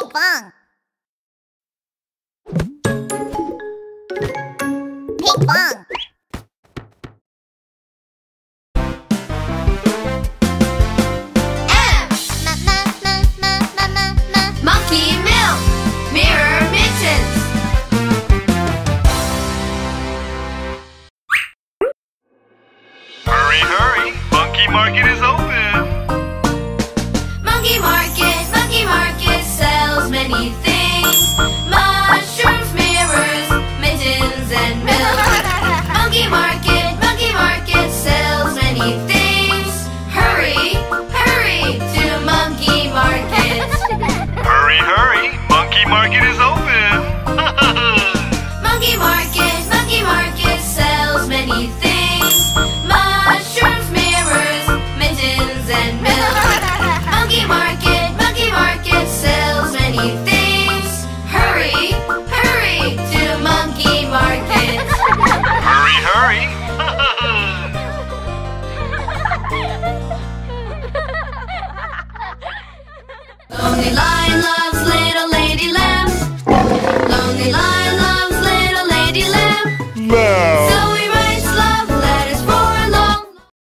Ping pong. Ping pong. Monkey milk, mirror mittens. Hurry, hurry, Monkey Market is open. Monkey market sells many things.